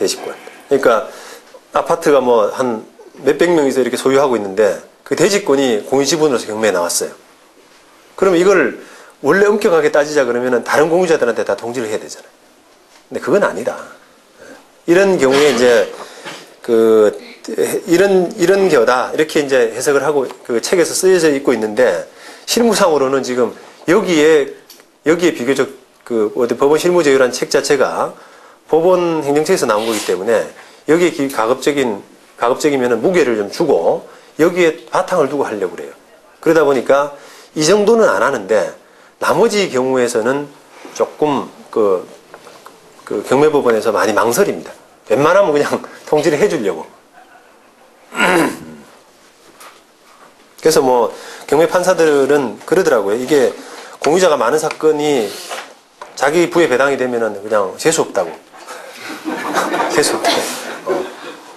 대지권. 그러니까 아파트가 뭐 한 몇백 명이서 이렇게 소유하고 있는데 그 대지권이 공유지분으로서 경매에 나왔어요. 그럼 이걸 원래 엄격하게 따지자 그러면은 다른 공유자들한테 다 통지를 해야 되잖아요. 근데 그건 아니다. 이런 경우에 이제 이런 겨다 이렇게 이제 해석을 하고 그 책에서 쓰여져 있고 있는데 실무상으로는 지금 여기에 비교적 어디 법원 실무제휴라는 책 자체가 법원 행정처에서 나온 거기 때문에 여기에 가급적이면은 무게를 좀 주고 여기에 바탕을 두고 하려고 그래요. 그러다 보니까 이 정도는 안 하는데 나머지 경우에서는 조금 경매법원에서 많이 망설입니다. 웬만하면 그냥 통지를 해주려고. 그래서 뭐 경매 판사들은 그러더라고요. 이게 공유자가 많은 사건이 자기 부에 배당이 되면은 그냥 재수 없다고. 재수 없다고.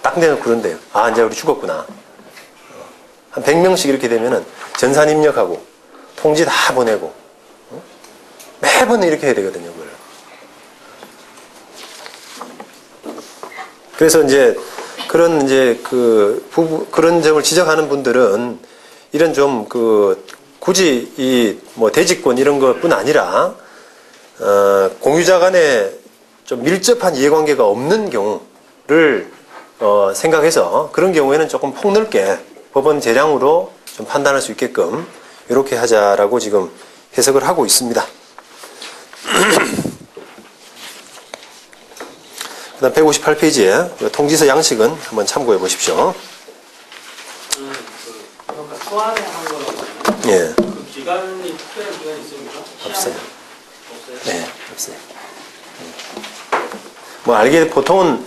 딱 내놓고 그런데요. 아, 이제 우리 죽었구나. 한 100명씩 이렇게 되면은 전산 입력하고 통지 다 보내고 매번 이렇게 해야 되거든요. 그걸. 그래서 이제 그런 점을 지적하는 분들은 이런 좀 굳이 이 뭐 대지권 이런 것뿐 아니라 공유자 간에 좀 밀접한 이해관계가 없는 경우를 생각해서 그런 경우에는 조금 폭넓게 법원 재량으로 좀 판단할 수 있게끔 이렇게 하자라고 지금 해석을 하고 있습니다. 그 다음 158페이지에 통지서 양식은 한번 참고해 보십시오. 그러니까 소환을 한 거라고. 예. 그 기간이 특별한 기간이 있습니까? 없어요. 없어요? 네, 없어요. 뭐 알게 보통은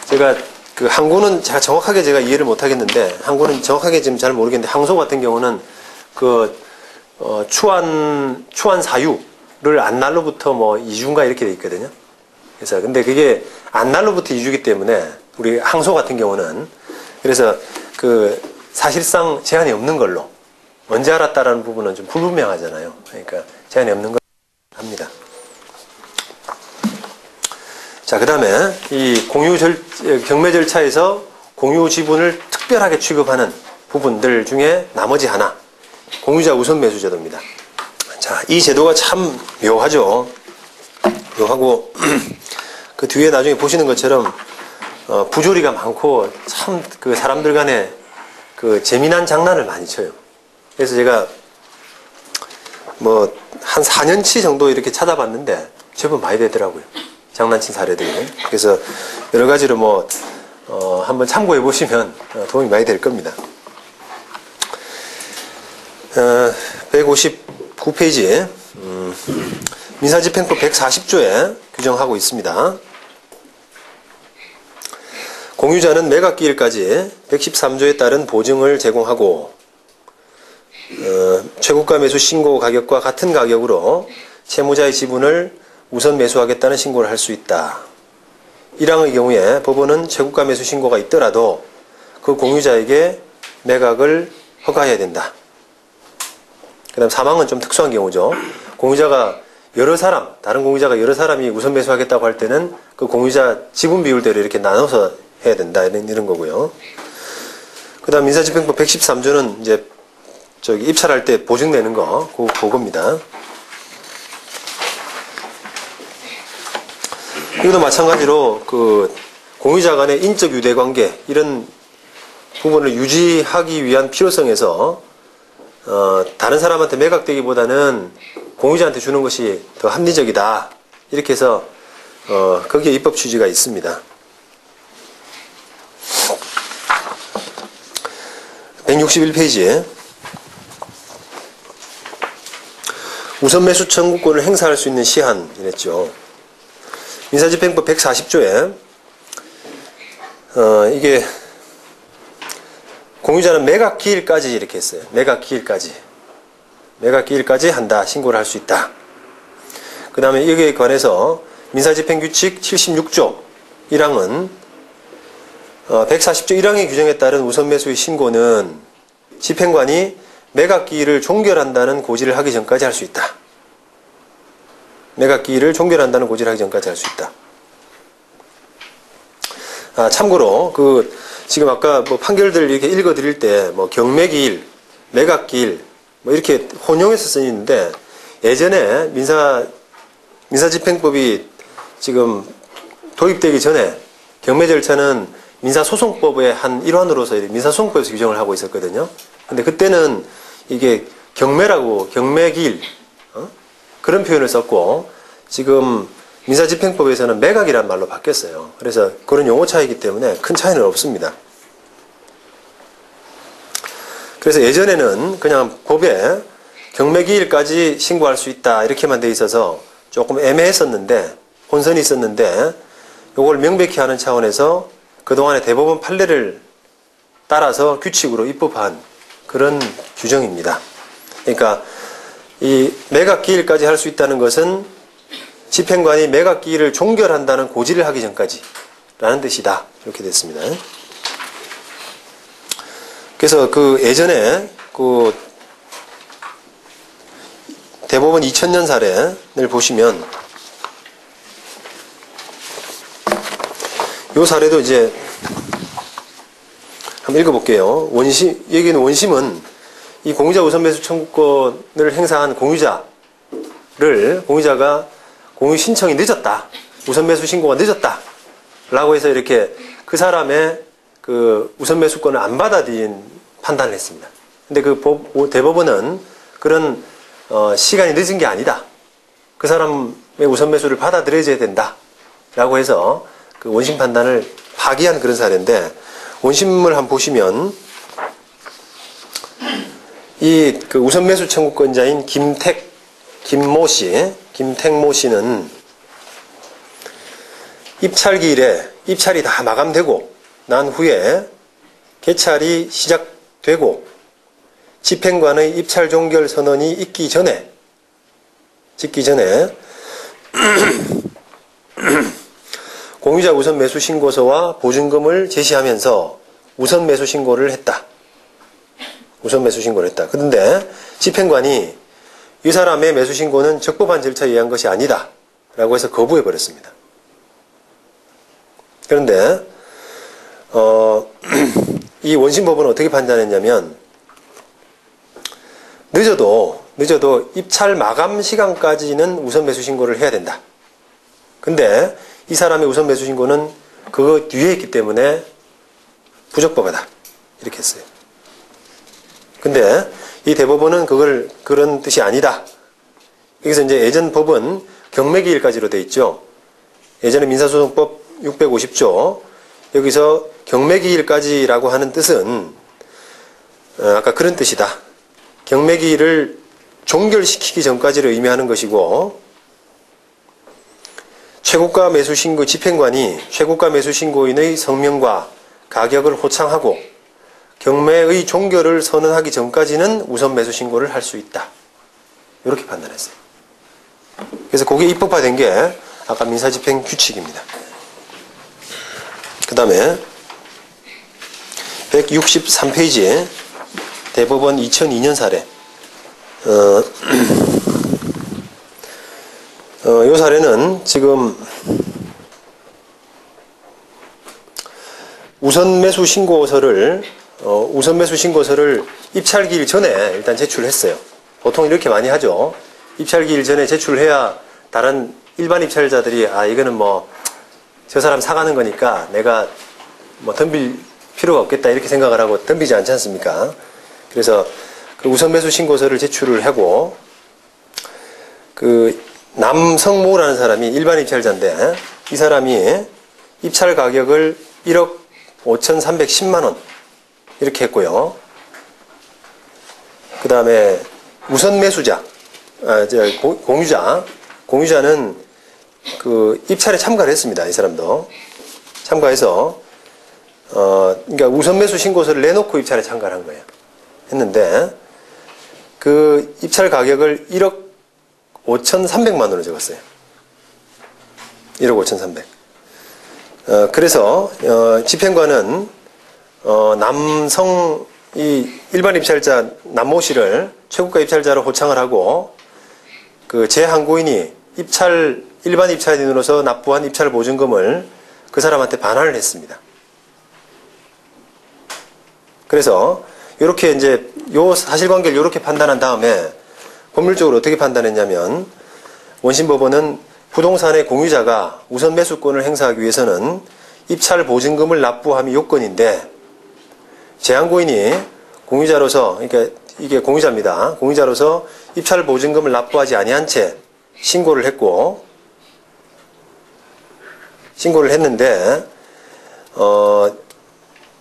제가 항구는 정확하게 제가 이해를 못 하겠는데 항구는 정확하게 지금 잘 모르겠는데 항소 같은 경우는 추안 사유를 안날로부터 뭐 2주인가 이렇게 돼 있거든요. 그래서 근데 그게 안날로부터 2주기 때문에 우리 항소 같은 경우는 그래서 사실상 제한이 없는 걸로 언제 알았다라는 부분은 좀 불분명하잖아요. 그러니까 제한이 없는 걸로 합니다. 자, 그 다음에 이 경매 절차에서 공유 지분을 특별하게 취급하는 부분들 중에 나머지 하나, 공유자 우선 매수 제도입니다. 자, 이 제도가 참 묘하죠. 묘하고, 그 뒤에 나중에 보시는 것처럼, 부조리가 많고, 참 사람들 간에 재미난 장난을 많이 쳐요. 그래서 제가 뭐, 한 4년치 정도 이렇게 찾아봤는데, 제법 많이 되더라고요. 장난친 사례들이. 그래서 여러 가지로 뭐 한번 참고해 보시면 도움이 많이 될 겁니다. 159페이지 민사집행법 140조에 규정하고 있습니다. 공유자는 매각기일까지 113조에 따른 보증을 제공하고 최고가 매수 신고 가격과 같은 가격으로 채무자의 지분을 우선 매수하겠다는 신고를 할 수 있다. 1항의 경우에 법원은 최고가 매수 신고가 있더라도 그 공유자에게 매각을 허가해야 된다. 그 다음 3항은 좀 특수한 경우죠. 공유자가 다른 공유자가 여러 사람이 우선 매수하겠다고 할 때는 그 공유자 지분 비율대로 이렇게 나눠서 해야 된다. 이런 거고요. 그 다음 민사집행법 113조는 이제 입찰할 때 보증 내는 거, 그겁니다. 이것도 마찬가지로 공유자 간의 인적 유대 관계 이런 부분을 유지하기 위한 필요성에서 다른 사람한테 매각되기보다는 공유자한테 주는 것이 더 합리적이다. 이렇게 해서 거기에 입법 취지가 있습니다. 161페이지에 우선 매수 청구권을 행사할 수 있는 시한 이랬죠. 민사집행법 140조에 이게 공유자는 매각기일까지 이렇게 했어요. 매각기일까지 한다. 신고를 할 수 있다. 그 다음에 여기에 관해서 민사집행규칙 76조 1항은 140조 1항의 규정에 따른 우선매수의 신고는 집행관이 매각기일을 종결한다는 고지를 하기 전까지 할 수 있다. 매각기일을 종결한다는 고지를 하기 전까지 할 수 있다. 참고로 지금 아까 뭐 판결들 이렇게 읽어드릴 때 뭐 경매기일, 매각기일 뭐 이렇게 혼용해서 쓰이는데 예전에 민사집행법이 지금 도입되기 전에 경매 절차는 민사소송법의 한 일환으로서 민사소송법에서 규정을 하고 있었거든요. 근데 그때는 이게 경매라고 경매기일 그런 표현을 썼고 지금 민사집행법에서는 매각이라는 말로 바뀌었어요. 그래서 그런 용어 차이이기 때문에 큰 차이는 없습니다. 그래서 예전에는 그냥 법에 경매기일까지 신고할 수 있다 이렇게만 돼 있어서 조금 애매했었는데 혼선이 있었는데 이걸 명백히 하는 차원에서 그동안의 대법원 판례를 따라서 규칙으로 입법한 그런 규정입니다. 그러니까 이 매각기일까지 할 수 있다는 것은 집행관이 매각기일을 종결한다는 고지를 하기 전까지 라는 뜻이다. 이렇게 됐습니다. 그래서 예전에 대법원 2000년 사례를 보시면 이 사례도 이제 한번 읽어볼게요. 여기는 원심은 이 공유자 우선 매수 청구권을 행사한 공유자가 공유 신청이 늦었다. 우선 매수 신고가 늦었다. 라고 해서 이렇게 그 사람의 우선 매수권을 안 받아들인 판단을 했습니다. 근데 대법원은 그런 시간이 늦은 게 아니다. 그 사람의 우선 매수를 받아들여야 된다. 라고 해서 그 원심 판단을 파기한 그런 사례인데 원심을 한번 보시면 이 우선 매수 청구권자인 김택모 씨는 입찰기일에 입찰이 다 마감되고 난 후에 개찰이 시작되고 집행관의 입찰 종결 선언이 짓기 전에 공유자 우선 매수 신고서와 보증금을 제시하면서 우선 매수 신고를 했다. 그런데 집행관이 이 사람의 매수 신고는 적법한 절차에 의한 것이 아니다. 라고 해서 거부해 버렸습니다. 그런데 이 원심법원은 어떻게 판단했냐면 늦어도 입찰 마감 시간까지는 우선 매수 신고를 해야 된다. 근데 이 사람의 우선 매수 신고는 그거 뒤에 있기 때문에 부적법하다. 이렇게 했어요. 근데 이 대법원은 그런 뜻이 아니다. 여기서 이제 예전 법은 경매기일까지로 돼 있죠. 예전에 민사소송법 650조 여기서 경매기일까지라고 하는 뜻은 아까 그런 뜻이다. 경매기일을 종결시키기 전까지를 의미하는 것이고 최고가 매수신고 집행관이 최고가 매수신고인의 성명과 가격을 호창하고 경매의 종결을 선언하기 전까지는 우선 매수신고를 할 수 있다. 이렇게 판단했어요. 그래서 그게 입법화된 게 아까 민사집행 규칙입니다. 그 다음에 163페이지에 대법원 2002년 사례 이 사례는 지금 우선 매수 신고서를 입찰기일 전에 일단 제출했어요. 보통 이렇게 많이 하죠. 입찰기일 전에 제출을 해야 다른 일반 입찰자들이 이거는 뭐 저 사람 사가는 거니까 내가 뭐 덤빌 필요가 없겠다 이렇게 생각을 하고 덤비지 않지 않습니까? 그래서 그 우선 매수 신고서를 제출을 하고 남성모라는 사람이 일반 입찰자인데 이 사람이 입찰 가격을 1억 5,310만 원 이렇게 했고요. 그 다음에 우선 매수자, 공유자는 입찰에 참가를 했습니다. 이 사람도 참가해서 그러니까 우선 매수 신고서를 내놓고 입찰에 참가를 한 거예요. 했는데 그 입찰 가격을 1억 5,300만 원으로 적었어요. 1억 5,300. 그래서 집행관은 이 일반 입찰자 남모 씨를 최고가 입찰자로 호창을 하고 제항고인이 일반 입찰인으로서 납부한 입찰 보증금을 그 사람한테 반환을 했습니다. 그래서 이렇게 이제 요 사실관계를 이렇게 판단한 다음에 법률적으로 어떻게 판단했냐면 원심법원은 부동산의 공유자가 우선 매수권을 행사하기 위해서는 입찰 보증금을 납부함이 요건인데 제한고인이 공유자로서 그러니까 이게 공유자입니다. 공유자로서 입찰 보증금을 납부하지 아니한 채 신고를 했는데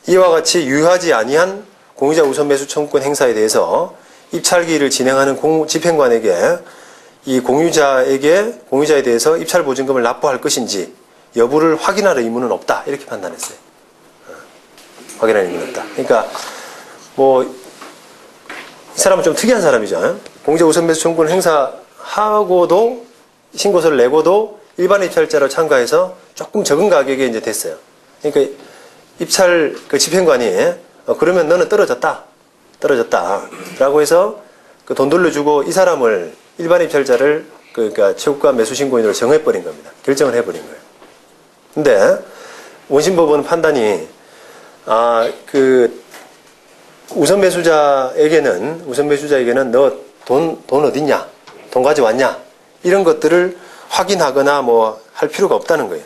이와 같이 유효하지 아니한 공유자 우선 매수 청구권 행사에 대해서 입찰기일을 진행하는 집행관에게 이 공유자에 대해서 입찰 보증금을 납부할 것인지 여부를 확인할 의무는 없다. 이렇게 판단했어요. 확인할 의무는 없다. 그러니까 이 사람은 좀 특이한 사람이죠. 공유자 우선 매수 청구권 행사하고도 신고서를 내고도 일반 입찰자로 참가해서 조금 적은 가격에 이제 됐어요. 그러니까 입찰 그 집행관이 그러면 너는 떨어졌다. 라고 해서 그 돈 돌려주고 이 사람을 일반 입찰자를 그러니까 최고가 매수 신고인으로 정해버린 겁니다. 결정을 해버린 거예요. 근데 원심법원 판단이 그 우선 매수자에게는 너 돈 어딨냐? 돈 가져왔냐? 이런 것들을 확인하거나 할 필요가 없다는 거예요.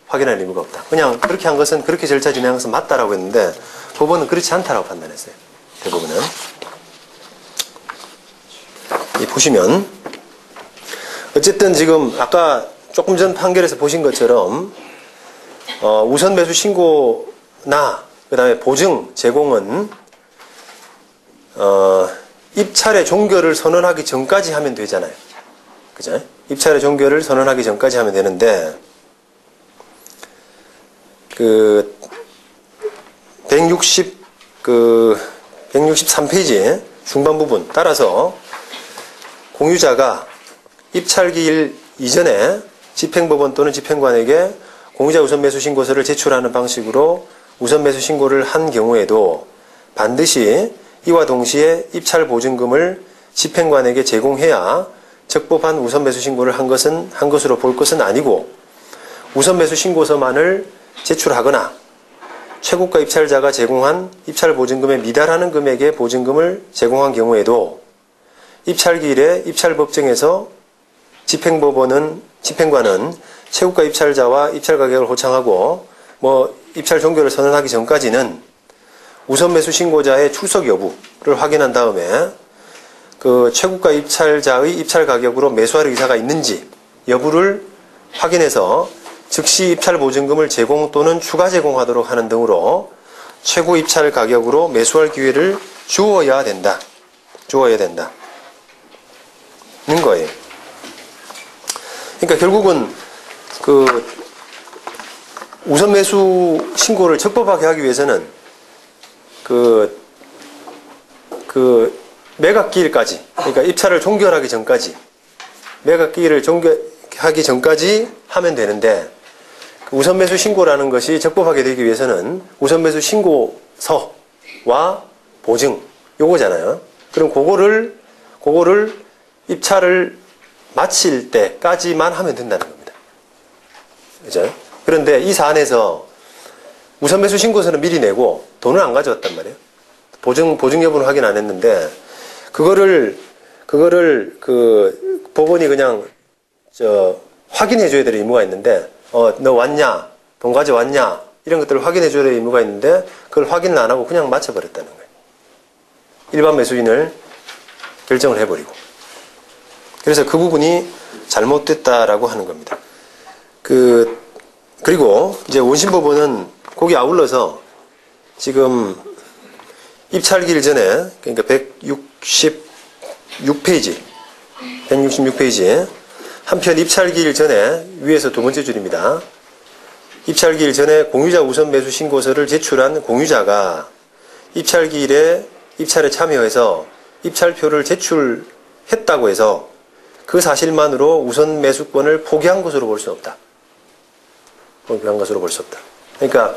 확인할 의무가 없다. 그냥 그렇게 한 것은 그렇게 절차 진행한 것은 맞다라고 했는데 법원은 그렇지 않다라고 판단했어요. 대부분은. 보시면 어쨌든 지금 아까 조금 전 판결에서 보신 것처럼 우선 매수 신고나 그 다음에 보증 제공은 입찰의 종결을 선언하기 전까지 하면 되잖아요. 그죠? 입찰의 종결을 선언하기 전까지 하면 되는데 그 163페이지 중반 부분 따라서 공유자가 입찰기일 이전에 집행법원 또는 집행관에게 공유자 우선 매수 신고서를 제출하는 방식으로 우선 매수 신고를 한 경우에도 반드시 이와 동시에 입찰 보증금을 집행관에게 제공해야 적법한 우선 매수 신고를 한 것으로 볼 것은 아니고 우선 매수 신고서만을 제출하거나 최고가 입찰자가 제공한 입찰 보증금에 미달하는 금액의 보증금을 제공한 경우에도 입찰기일에 입찰법정에서 집행관은 최고가 입찰자와 입찰 가격을 호창하고 입찰 종결을 선언하기 전까지는 우선 매수 신고자의 출석 여부를 확인한 다음에 그 최고가 입찰자의 입찰 가격으로 매수할 의사가 있는지 여부를 확인해서 즉시 입찰 보증금을 제공 또는 추가 제공하도록 하는 등으로 최고 입찰 가격으로 매수할 기회를 주어야 된다. 는 거예요. 그러니까 결국은 그 우선 매수 신고를 적법하게 하기 위해서는 그 매각기일까지, 그러니까 입찰을 종결하기 전까지, 매각기일을 종결하기 전까지 하면 되는데, 그 우선 매수 신고라는 것이 적법하게 되기 위해서는 우선 매수 신고서와 보증, 요거잖아요. 그럼 그거를 입찰을 마칠 때까지만 하면 된다는 겁니다. 그죠? 그런데 이 사안에서 우선 매수 신고서는 미리 내고 돈을 안 가져왔단 말이에요. 보증 여부는 확인 안 했는데, 그거를 그 법원이 그냥 확인해 줘야 될 의무가 있는데, 너 왔냐? 돈 가져왔냐? 이런 것들을 확인해 줘야 될 의무가 있는데, 그걸 확인을 안 하고 그냥 맞춰버렸다는 거예요. 일반 매수인을 결정을 해버리고. 그래서 그 부분이 잘못됐다라고 하는 겁니다. 그리고 이제 원심법원은 거기 아울러서 지금 입찰기일 전에, 그러니까 166페이지 한편 입찰기일 전에 위에서 두 번째 줄입니다. 입찰기일 전에 공유자 우선 매수 신고서를 제출한 공유자가 입찰기일에 입찰에 참여해서 입찰표를 제출했다고 해서 그 사실만으로 우선 매수권을 포기한 것으로 볼 수 없다. 그러니까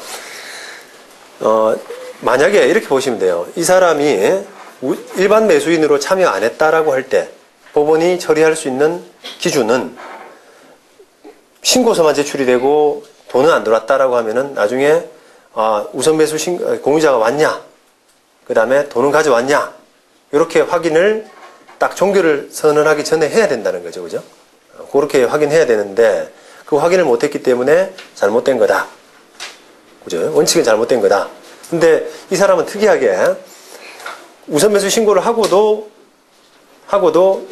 만약에 이렇게 보시면 돼요. 이 사람이 일반 매수인으로 참여 안 했다라고 할 때 법원이 처리할 수 있는 기준은 신고서만 제출이 되고 돈은 안 들어왔다라고 하면은 나중에 우선 매수 공유자가 왔냐? 그 다음에 돈은 가져왔냐, 이렇게 확인을 딱 종결을 선언하기 전에 해야 된다는 거죠. 그죠? 그렇게 확인해야 되는데 그 확인을 못했기 때문에 잘못된 거다. 그죠? 원칙은 잘못된 거다. 근데 이 사람은 특이하게 우선 매수 신고를 하고도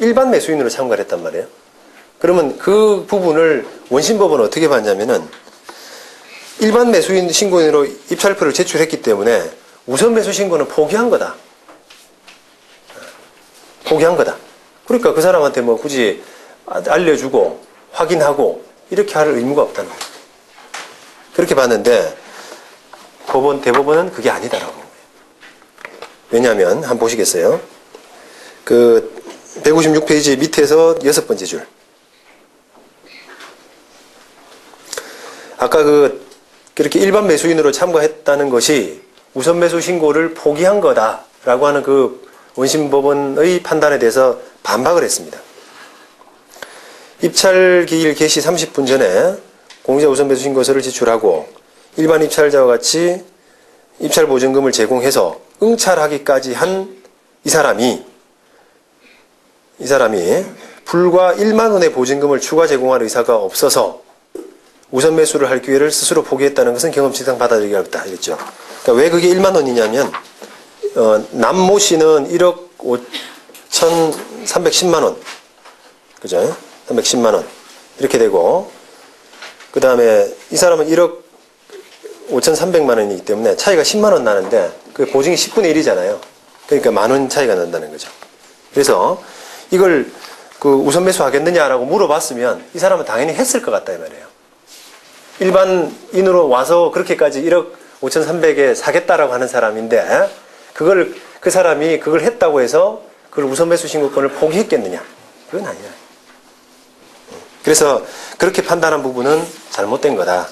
일반 매수인으로 참가를 했단 말이에요. 그러면 그 부분을 원심법은 어떻게 봤냐면은 일반 매수인 신고인으로 입찰표를 제출했기 때문에 우선 매수 신고는 포기한 거다. 포기한 거다. 그러니까 그 사람한테 뭐 굳이 알려주고 확인하고 이렇게 할 의무가 없다는 거예요. 그렇게 봤는데 대법원은 그게 아니다라고. 왜냐하면 한번 보시겠어요? 그 156페이지 밑에서 6번째 줄. 아까 그렇게 일반 매수인으로 참가했다는 것이 우선 매수 신고를 포기한 거다라고 하는 그 원심법원의 판단에 대해서 반박을 했습니다. 입찰 기일 개시 30분 전에 공유자 우선 매수 신고서를 제출하고 일반 입찰자와 같이 입찰 보증금을 제공해서 응찰하기까지 한 이 사람이 불과 1만 원의 보증금을 추가 제공할 의사가 없어서 우선 매수를 할 기회를 스스로 포기했다는 것은 경험치상 받아들이기 어렵다. 이랬죠. 그러니까 왜 그게 1만 원이냐면 남모 씨는 1억 5,310만 원. 그죠? 310만 원. 이렇게 되고 그 다음에 이 사람은 1억 5,300만 원이기 때문에 차이가 10만 원 나는데 그 보증이 10분의 1이잖아요. 그러니까 만 원 차이가 난다는 거죠. 그래서 이걸 그 우선 매수 하겠느냐라고 물어봤으면 이 사람은 당연히 했을 것 같다 이 말이에요. 일반인으로 와서 그렇게까지 1억 5,300에 사겠다라고 하는 사람인데 그 사람이 그걸 했다고 해서 그걸 우선 매수 신고권을 포기했겠느냐? 그건 아니야. 그래서 그렇게 판단한 부분은 잘못된 거다.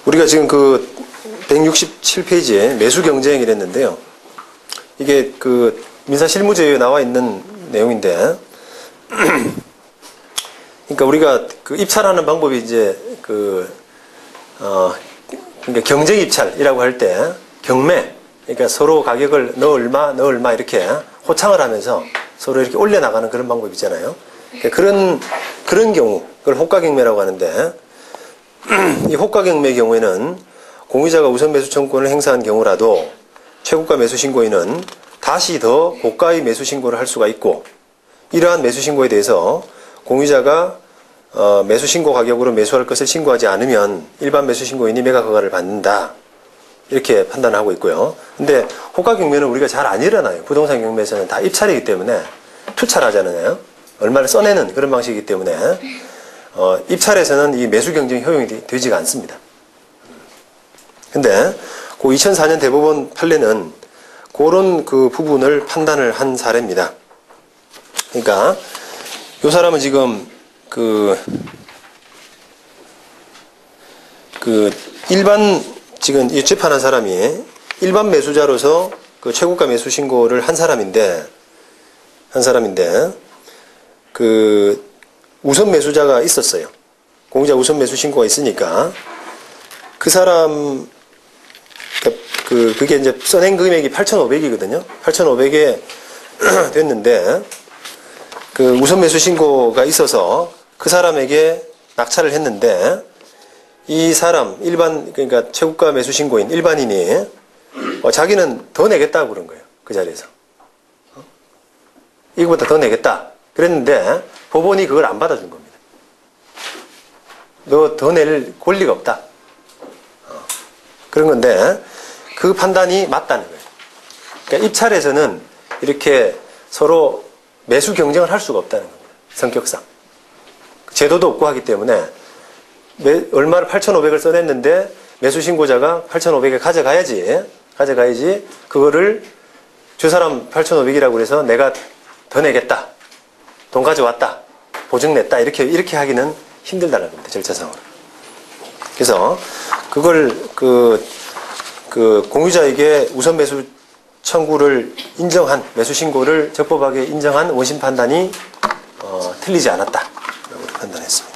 우리가 지금 그 167페이지에 매수 경쟁이랬는데요. 이게 그 민사실무제에 나와 있는 내용인데, 그러니까 우리가 그 입찰하는 방법이 이제 그러니까 경쟁 입찰이라고 할 때 경매, 그러니까 서로 가격을 너 얼마 이렇게 호창을 하면서 서로 이렇게 올려나가는 그런 방법 있잖아요. 그러니까 그런 경우, 그걸 호가경매라고 하는데, 이 호가경매의 경우에는 공유자가 우선 매수 청구권을 행사한 경우라도 최고가 매수 신고인은 다시 더 고가의 매수 신고를 할 수가 있고, 이러한 매수 신고에 대해서 공유자가 매수 신고 가격으로 매수할 것을 신고하지 않으면 일반 매수 신고인이 매각 허가를 받는다. 이렇게 판단하고 있고요. 근데 호가 경매는 우리가 잘 안 일어나요. 부동산 경매에서는 다 입찰이기 때문에 투찰하잖아요. 얼마를 써내는 그런 방식이기 때문에 입찰에서는 이 매수 경쟁 효용이 되지가 않습니다. 근데 그 2004년 대법원 판례는 그런 그 부분을 판단을 한 사례입니다. 그러니까 이 사람은 지금 지금 이 재판한 사람이 일반 매수자로서 그 최고가 매수 신고를 한 사람인데 그 우선 매수자가 있었어요. 공유자 우선 매수 신고가 있으니까 그 사람 그게 이제 써낸 금액이 8,500이거든요. 8,500에 됐는데 그 우선 매수 신고가 있어서 그 사람에게 낙찰을 했는데 이 사람 그러니까 최고가 매수 신고인 일반인이 자기는 더 내겠다고 그런 거예요. 그 자리에서 이거보다 더 내겠다 그랬는데 법원이 그걸 안 받아준 겁니다. 너 더 낼 권리가 없다. 그런 건데 그 판단이 맞다는 거예요. 그러니까 입찰에서는 이렇게 서로 매수 경쟁을 할 수가 없다는 겁니다. 성격상. 제도도 없고 하기 때문에 얼마를 8,500을 써냈는데 매수 신고자가 8,500에 가져가야지 그거를 저 사람 8,500이라고 해서 내가 더 내겠다. 돈 가져왔다. 보증 냈다. 이렇게 하기는 힘들다는 겁니다. 절차상으로. 그래서 그걸 공유자에게 우선 매수 청구를 인정한 매수 신고를 적법하게 인정한 원심 판단이 틀리지 않았다. 라고 판단했습니다.